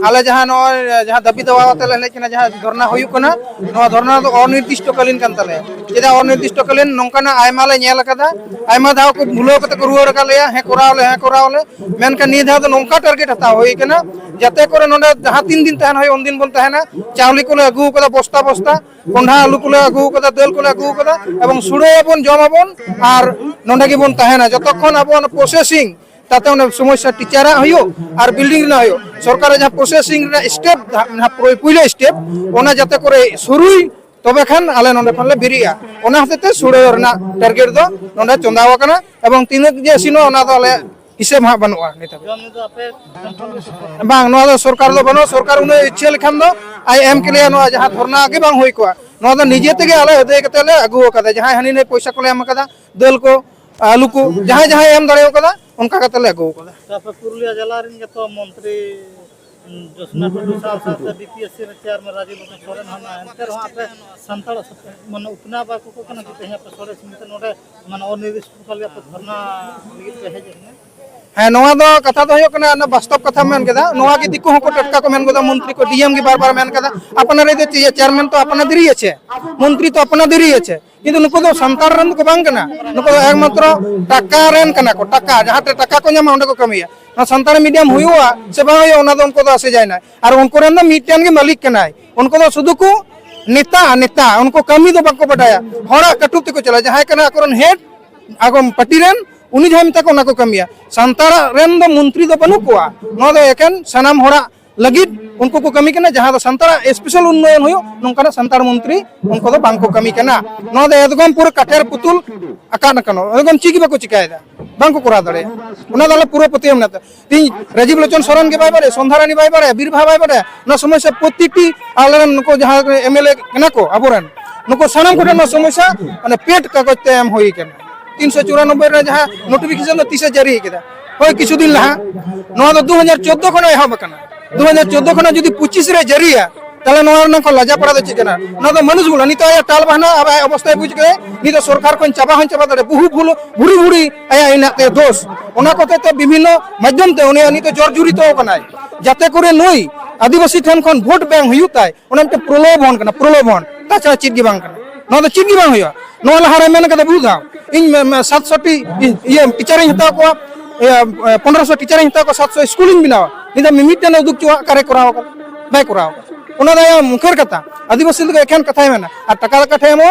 आले जहाँ जहाँ दाबी दवा जहाँ धरना होना धरना अनिर्दिष्टकालीन चेदा अनिर्दिष्टकालीन नौकाना आयमा ले नेल अकादा आयमा धाव को भूलो कते को रुआर का लेया हे कोरावले मेनका नि धाव नौका टारगेट हताव होई कना जाते करे नोंडे जहाँ 3 दिन तहन होय उन दिन बोल तहना चावली को ले अगु कदा बस्ता बस्ता कोंढा आलू को ले अगु कदा दाल को ले अगु कदा एवं सुड़ेबन जमाबन और नोंडे के बोन तहना जतक्षण आबो प्रोसेसिंग ताते समस्या टीचार और बिल्डिंग सरकार जहाँ प्रोसेसिंग स्टेप पहले स्टेप जाते करे शुरुई तबे खान आले नोंडे खन ले बिरिया ओना हतेते सुड़े टारगेट दो नोंडे चंदाव कना एवं तीन जे सिनो ओना दो आले हिसाब हाँ बनवा बांग नोआ दो सरकार दो बनो सरकार उन्हें इच्छा लेखान दो आई एम के लिए नोआ जहाँ धरना आगे बांग होई कोआ नोआ दो निजे तेगे आले हदे कते ले अगु कदा जहाँ हनी ने पैसा को ले एम कदा दाल को आलू को जहाँ जहाँ एम दाड़े कदा उनका कते ले अगु कदा तापर पुरुलिया जिला रिन जतो मंत्री जोसना टुडू साथ बीपीएससी रे चेयरमैन राजीव सोरेन हना एंतर वहां पे संताल मन उतना बा को कना कि यहाँ पे सोरे सिमते नोडे मन अनिर्दिष्टकालीन पे धरना लगी पे है जने हाँ नोआ दो कथा दो होकना ना वास्तव कथा मेन केदा नोआ के दिक्कु हको टटका को मेन गोदा मंत्री को डीएम के बार-बार मेन केदा अपना रे दे चेयरमैन तो अपना दिरी আছে मंत्री तो अपना दिरी আছে কিন্তু नुको दो संतार रन को बांग कना नुको एकमात्र टाका रेन कना को टाका जहाँ ते टाका को ᱧᱟᱢᱟ को कमिया ना संतार मीडियम हुआ से बांग हुआ ओना दो उनको दो आसे जाय ना और उनको रेन दो मीडियम के मालिक कना उनको दो सुदु को नेता नेता उनको कमी दो बाको बटाया हड़ा कटुते को चला जहाँ कना करन हेड आगम पटिरेन उनी जहाँ मिता को ना को कमिया संतार रेन दो मंत्री दो बनु कोआ नो दो एकन सनाम हड़ा लगित उनको को कमी करना जहाँ संतार स्पेशल उन्नयन हो नौका संतार मंत्री उनको बांग को कमी करना नो दो एकदम पूरा काठेर पुतुल आकान कनो एकदम चिकी बाको चिकायदा बांग को करा दड़े उना दले पूरा पतियम ना तीन राजीव लोचन सोरेन के बाय बारे संधारानी बाय बारे बीरभा बाय बारे ना समस्या प्रत्येकटी आले नुको जहाँ एमएलए कना को अबोरन नुको सनम को ना समस्या माने पेट कागज ते एम होई केना 394 रे जहाँ नोटिफिकेशन 30 जारी केदा होय किछु दिन लहा नो दो 2014 खन एहब कना 2014 खन जदि 25 रे जरिया ताले नोआ न को लाजा पड़ा दे चिकना न तो मनुष्य बोला नी तो या टाल बहाना अब अवस्था बुझ गए नी तो सरकार को चाबा दे बहु भूल भुरी भुरी आया इनाते दोष ओना को ते विभिन्न माध्यम ते उनी नी तो जोर जुरी तो कना जाते करे नई आदिवासी ठन खन वोट बैंक हुयुताय ओना मते प्रलोभन कना प्रलोभन ताचा चिगी बांग कना न तो चिगी बांग हुया नो लहारे मेन कदे बुधा इन 700 ये टीचर हता को 1500 टीचर हता को 700 स्कूलिंग बिनावा निदा मिमिटन उदुक चुआ करे कराव बाय कराव उना दया मुखर कथा आदिवासी लगे एखान कथा मेना आ टका कठे मो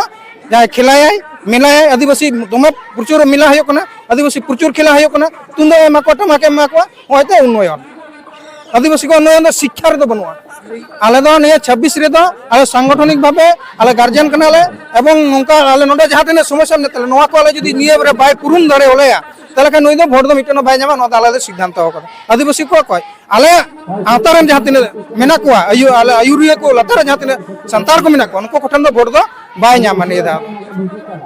जाय खिलाय मिलाय आदिवासी दमे प्रचुर मिला हयो कना आदिवासी प्रचुर खिला हयो कना तुंदे मा को टमाके मा को होयते उन्नयन आदिवासी को उन्नयन शिक्षा रे दो बनवा आले दो ने 26 रे दो आले सांगठनिक भाबे आले गार्जियन कनाले एवं नोंका आले नोडे जहाँ तने समस्या नेतले नोआ को आले जदी निये रे बाय पुरुन दाड़े ओलेया ताले का नई दो भोट दो मिटनो बाय जामा नो आले सिद्धांत होका आदिवासी को कय आले आतारन जहाँ तने मेना को आले आयुरिया को लतार जहाँ तने संतार को मेना को उनको कोठन दो भोट दो बाय जामा ने दा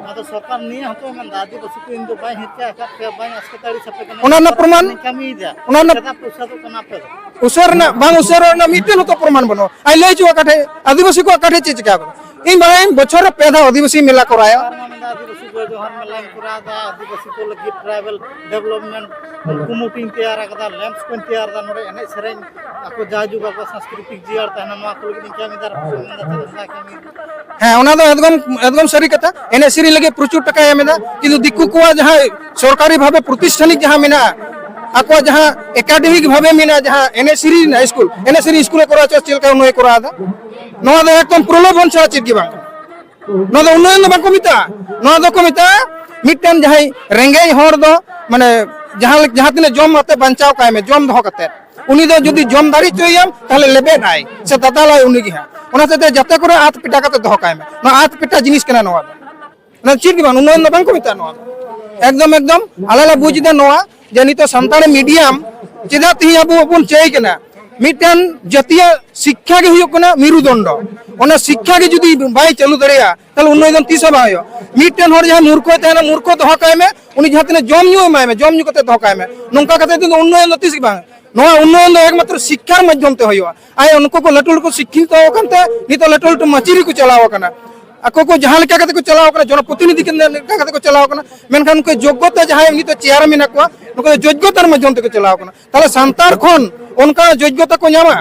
आदो सरकार नि हतो मन आदिवासी को इन दो बाय हित्या का पे बाय अस्पताल सपे कना उना न प्रमाण कमी जा उना न पैसा तो कना पे उसर ना बांग उसर ना मिटन तो प्रमाण बनो आई ले जो काठे आदिवासी को काठे चीज क्या को इन बारे बछर पेदा आदिवासी मेला कराया आदिवासी को जो हर मेला करा दा आदिवासी को लगी ट्राइबल डेवलपमेंट कुमुटिंग तैयार कदा लैंप्स को तैयार दा नोरे एने सरेन ako जाजू का सांस्कृतिक जियार तहना मा को लगी कमीदार हाँ उना दो एकदम सरी कथा एने सिरी लगे प्रचुर टका एमेदा किंतु दिक्कु को जहाँ सरकारी भावे प्रतिष्ठानिक जहाँ मेना आको जहाँ एकेडमिक भावे मेना जहाँ एनएसरी स्कूल एनएसरी स्कूल करा चलका उन्नय करा दा नोआ दो एकदम प्रलोभन छा चित गे बांग नोआ दो उन्नयन बाको मिता नोआ दो को मिता मिटन जहाँ रेंगे हर दो माने जहाँ तिने जम आते बंचाव काय में जम दो कते उनी दो जदी जम दाड़ी चोयम ताले लेबे नाय से दादाला उनी गे ओना से जते करे आत पिटा कते दो काय में ना आत पिटा जिनिस कना नोआ ना चित गे बांग उन्नयन बांको मिता नोआ एकदम आलाला बुझ दे नोआ जे नितो संतान मीडियम चेदा ती अब अपन चेय कना मिटन जातीय शिक्षा के हुयो कना मेरुदंड ओना शिक्षा के जदी बाय चालू दरेया तले उन्नयन तीस बायो मिटन हर जहां मूर्ख तहना मूर्ख दो काय में उनी जहां तने जम न्यू माय में जम न्यू कते दो काय में नोंका कते तो उन्नयन तीस बांग नोआ उन्नयन एकमात्र शिक्षा माध्यम ते होयो आय उनको को लटुल को शिक्षित हो कनते नितो लटुल मचिरी को चलाओ कना ako ko jahan leka kate ko chalaw kana जनप्रतिनिधि के kate ko chalaw kana menkan ko योग्यता जहां एमनी तो चेयर में नकवा नको योग्यतार माध्यम ते को चलाव kana ताले संतार खन उनका योग्यता को ᱧᱟᱢᱟ